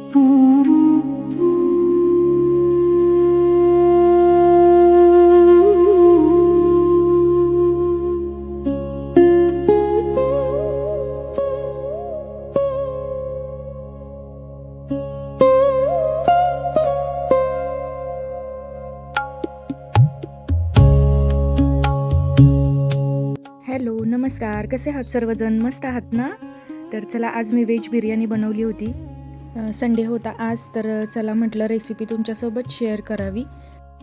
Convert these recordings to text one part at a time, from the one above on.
Hello, नमस्कार. कसे आहात सर्वजण? मस्त आहात ना? तर चला, आज मी व्हेज बिर्याणी बनवली होती. संडे होता आज, तर चला म्हटलं रेसिपी तुमच्यासोबत शेअर करावी.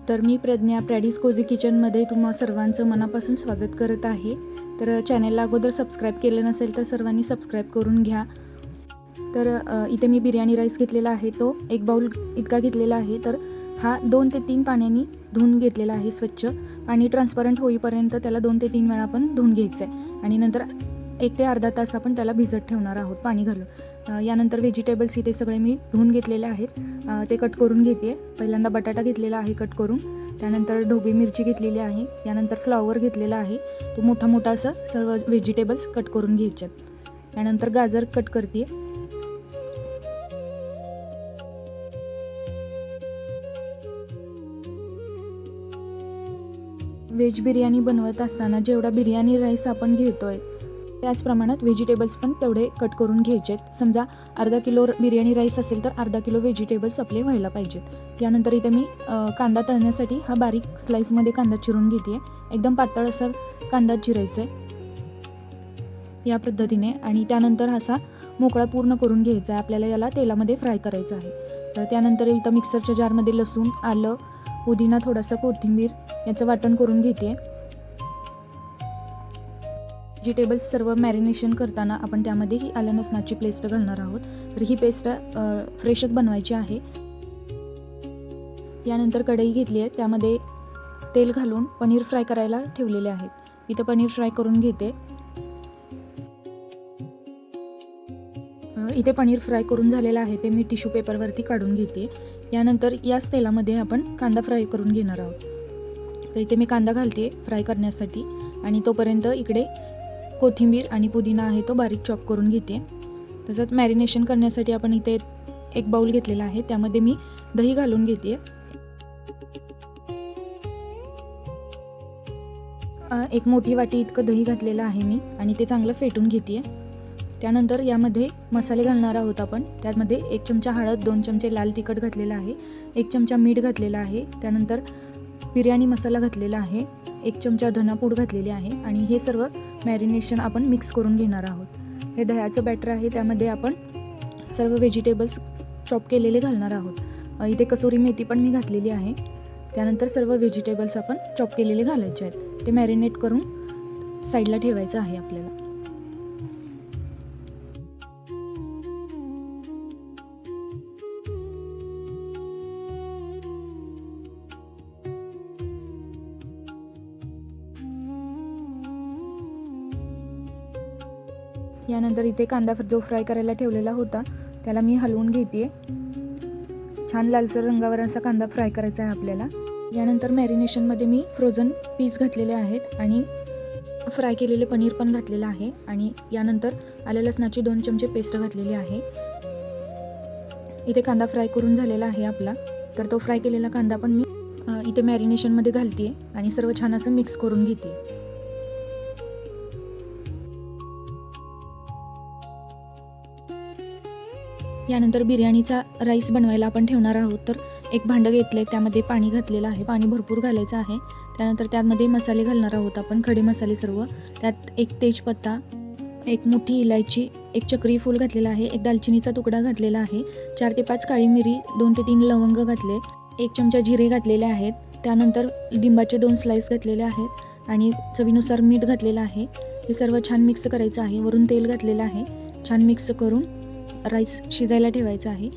तर मी प्रज्ञा प्रॅडीज कोझी किचनमध्ये तुम्हा सर्वांचं मनापासून स्वागत करत आहे. तर चॅनलला अगोदर सबस्क्राईब केलं नसेल तर सर्वांनी सबस्क्राईब करून घ्या. तर इथे मी बिर्याणी राईस घेतलेला आहे, तो 1 बाउल इतका घेतलेला आहे. तर हा 2 ते 3 पाण्याने धुवून घेतलेला आहे स्वच्छ. पाणी ट्रान्सपरंट होईपर्यंत त्याला 2 ते 3 वेळा आपण धुवून घ्यायचं आहे आणि नंतर 1 ते अर्धा तास आपण त्याला भिजत ठेवणार आहोत पाणी घालून. यानंतर व्हेजिटेबल्स इथे सगळे मी धुवून घेतलेले आहेत, ते कट करून घेते. पहिल्यांदा बटाटा घेतलेला आहे कट करून, त्यानंतर ढोबळी मिरची घेतलेली आहे, यानंतर फ्लॉवर घेतलेला आहे, तो मोठा मोठा असं सर्व व्हेजिटेबल्स कट करून घ्यायच्यात. त्यानंतर गाजर कट करते. व्हेज बिर्याणी बनवत असताना जेवढा बिर्याणी राईस आपण घेतोय त्याच प्रमाणात व्हेजिटेबल्स पण तेवढे कट करून घ्यायचेत. समजा अर्धा किलो बिर्याणी राईस असेल तर अर्धा किलो व्हेजिटेबल्स आपले व्हायला पाहिजेत. यानंतर इथे मी कांदा तळण्यासाठी हा बारीक स्लाईसमध्ये कांदा चिरून घेते. एकदम पातळ असा कांदा चिरायचा आहे या पद्धतीने, आणि त्यानंतर असा मोकळा पूर्ण करून घ्यायचा आहे. आपल्याला याला तेलामध्ये फ्राय करायचं आहे. तर त्यानंतर इथं मिक्सरच्या जारमध्ये लसूण, आलं, पुदिना, थोडासा कोथिंबीर याचं वाटण करून घेते. व्हेजिटेबल्स सर्व मॅरिनेशन करताना आपण त्यामध्ये ही आलं लसणाची पेस्ट घालणार आहोत. तर ही पेस्ट फ्रेशच बनवायची आहे. यानंतर कढई घेतली आहे, त्यामध्ये तेल घालून पनीर फ्राय करायला ठेवलेले आहेत. इथं पनीर फ्राय करून घेते. इथे पनीर फ्राय करून झालेलं आहे, ते मी टिश्यू पेपरवरती काढून घेते. यानंतर याच तेलामध्ये आपण कांदा फ्राय करून घेणार आहोत. तर इथे मी कांदा घालते फ्राय करण्यासाठी, आणि तोपर्यंत इकडे कोथिंबीर आणि पुदिना आहे तो बारीक चॉप करून घेते. तसंच मॅरिनेशन करण्यासाठी आपण इथे 1 बाउल घेतलेला आहे, त्यामध्ये मी दही घालून घेते. 1 मोठी वाटी इतकं दही घातलेलं आहे मी, आणि ते चांगलं फेटून घेते. त्यानंतर यामध्ये मसाले घालणार आहोत आपण. त्यामध्ये 1 चमचा हळद, 2 चमचे लाल तिखट घातलेला आहे, 1 चमचा मीठ घातलेला आहे, त्यानंतर बिर्याणी मसाला घातलेला आहे, 1 चमचा धनापूड घातलेली आहे, आणि हे सर्व मॅरिनेशन आपण मिक्स करून घेणार आहोत. हे दह्याचं बॅटर आहे, त्यामध्ये आपण सर्व व्हेजिटेबल्स चॉप केलेले घालणार आहोत. इथे कसुरी मेथी पण मी घातलेली आहे. त्यानंतर सर्व व्हेजिटेबल्स आपण चॉप केलेले घालायचे आहेत. ते मॅरिनेट करून साईडला ठेवायचं आहे आपल्याला. यानंतर इथे कांदा जो फ्राय करायला ठेवलेला होता त्याला मी हलवून घेते. छान लालसर रंगावर असा कांदा फ्राय करायचा आहे आपल्याला. यानंतर मॅरिनेशनमध्ये मी फ्रोझन पीस घातलेले आहेत आणि फ्राय केलेले पनीर पण घातलेलं आहे, आणि यानंतर आलं लसणाची 2 चमचे पेस्ट घातलेली आहे. इथे कांदा फ्राय करून झालेला आहे आपला. तर तो फ्राय केलेला कांदा पण मी इथे मॅरिनेशनमध्ये घालते आणि सर्व छान असं मिक्स करून घेते. यानंतर बिर्याणीचा राईस बनवायला आपण ठेवणार आहोत. तर 1 भांडं घेतलं आहे, त्यामध्ये पाणी घातलेलं आहे. पाणी भरपूर घालायचं आहे. त्यानंतर त्यामध्ये मसाले घालणार आहोत आपण, खडे मसाले सर्व. त्यात 1 तेजपत्ता, 1 मोठी इलायची, 1 चक्री फूल घातलेला आहे, 1 दालचिनीचा तुकडा घातलेला आहे, 4 ते 5 काळी मिरी, 2 ते 3 लवंग घातले, 1 चमचा जिरे घातलेले आहेत. त्यानंतर लिंबाचे 2 स्लाइस घातलेले आहेत आणि चवीनुसार मीठ घातलेलं आहे. हे सर्व छान मिक्स करायचं आहे. वरून तेल घातलेलं आहे. छान मिक्स करून राईस शिजायला ठेवायचा आहे.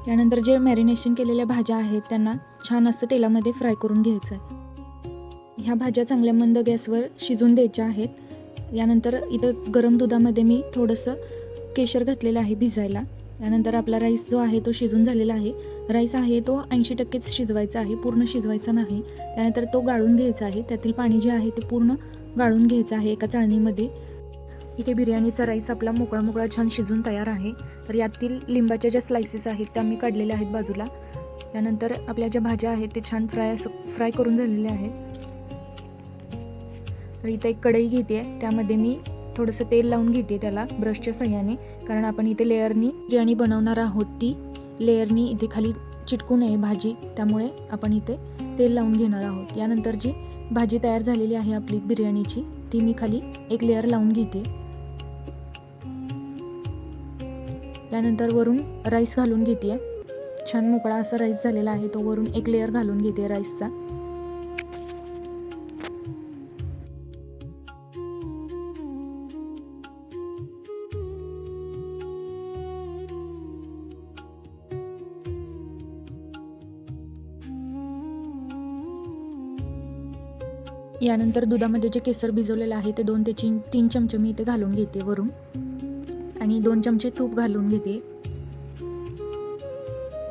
त्यानंतर जे मॅरिनेशन केलेल्या भाज्या आहेत त्यांना छान असं तेलामध्ये फ्राय करून घ्यायचं आहे. ह्या भाज्या चांगल्या मंद गॅसवर शिजून द्यायच्या आहेत. यानंतर इथं गरम दुधामध्ये मी थोडंसं केशर घातलेलं आहे भिजायला. त्यानंतर आपला राईस जो आहे तो शिजून झालेला आहे. राईस आहे तो 80%च शिजवायचा आहे, पूर्ण शिजवायचा नाही. त्यानंतर तो गाळून घ्यायचा आहे. त्यातील पाणी जे आहे ते पूर्ण गाळून घ्यायचं आहे एका चाळणीमध्ये. इथे बिर्याणीचा राईस आपला मोकळा मोकळा छान शिजून तयार आहे. तर यातील लिंबाच्या ज्या स्लायसेस आहेत त्या मी काढलेल्या आहेत बाजूला. त्यानंतर आपल्या ज्या भाज्या आहेत ते छान फ्राय करून झालेल्या आहेत. तर इथे एक कढई घेते आहे, त्यामध्ये मी थोडंसं तेल लावून घेते त्याला ब्रशच्या सहाय्याने, कारण आपण इथे लेअरनी बिर्याणी बनवणार आहोत. ती लेअरनी इथे खाली चिटकू नये भाजी, त्यामुळे आपण इथे तेल लावून घेणार आहोत. यानंतर जी भाजी तयार झालेली आहे आपली बिर्याणीची, ती मी खाली एक लेअर लावून घेते. त्यानंतर वरून राईस घालून घेते. छान मोकळा असा राईस झालेला आहे, तो वरून एक लेअर घालून घेते राईसचा. यानंतर दुधामध्ये जे केसर भिजवलेलं आहे ते 2 ते 3 चमचे मी इथे घालून घेते वरून, आणि 2 चमचे तूप घालून घेते.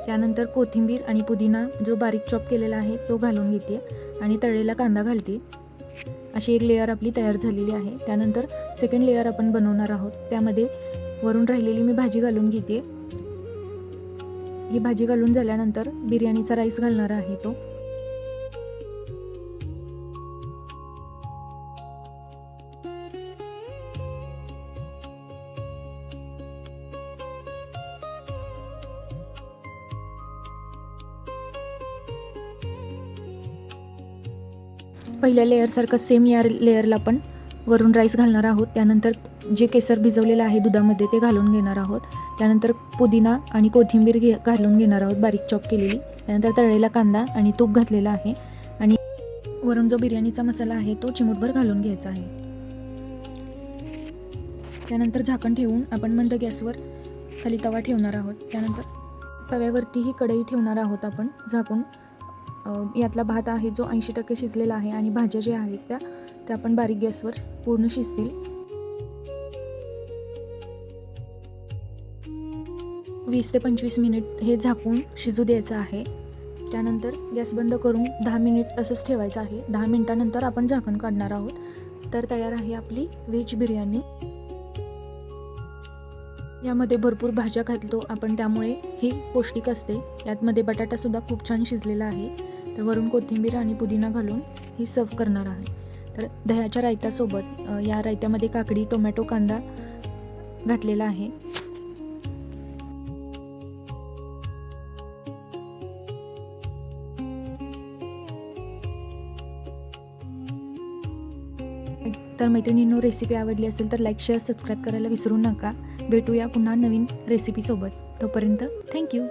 त्यानंतर कोथिंबीर आणि पुदिना जो बारीक चॉप केलेला आहे तो घालून घेते आणि तळलेला कांदा घालते. अशी एक लेअर आपली तयार झालेली आहे. त्यानंतर सेकंड लेअर आपण बनवणार आहोत. त्यामध्ये वरून राहिलेली मी भाजी घालून घेते. ही भाजी घालून झाल्यानंतर बिर्याणीचा राईस घालणार आहे तो. पहिल्या लेअरसारखं सेम या लेअरला पण वरून राईस घालणार आहोत. त्यानंतर जे केसर भिजवलेलं आहे दुधामध्ये ते घालून घेणार आहोत. त्यानंतर पुदिना आणि कोथिंबीर घालून घेणार आहोत बारीक चॉप केलेली. त्यानंतर तळलेला कांदा आणि तूप घातलेला आहे, आणि वरून जो बिर्याणीचा मसाला आहे तो चिमूटभर घालून घ्यायचा आहे. त्यानंतर झाकण ठेवून आपण मंद गॅसवर खाली तवा ठेवणार आहोत. त्यानंतर तव्यावरती ही कढई ठेवणार आहोत आपण झाकून. यातला भात आहे जो 80% शिजलेला आहे, आणि भाज्या ज्या आहेत त्या आपण बारीक गॅसवर पूर्ण शिजतील. 20 ते 25 मिनिट हे झाकून शिजू द्यायचं आहे. त्यानंतर गॅस बंद करून 10 मिनिट तसंच ठेवायचं आहे. 10 मिनिटानंतर आपण झाकण काढणार आहोत. तर तयार आहे आपली व्हेज बिर्याणी. यामध्ये भरपूर भाज्या घालतो आपण, त्यामुळे ही पौष्टिक असते. यातमध्ये बटाटासुद्धा खूप छान शिजलेला आहे. तर वरून कोथिंबीर आणि पुदिना घालून ही सर्व करणार आहे. तर दह्याच्या रायत्यासोबत या रायत्यामध्ये काकडी, टोमॅटो, कांदा घातलेला आहे. तर मैत्रिणींनो, रेसिपी आवडली असेल तर लाईक, शेअर, सबस्क्राईब करायला विसरू नका. भेटूया पुन्हा नवीन रेसिपीसोबत. तोपर्यंत थँक्यू.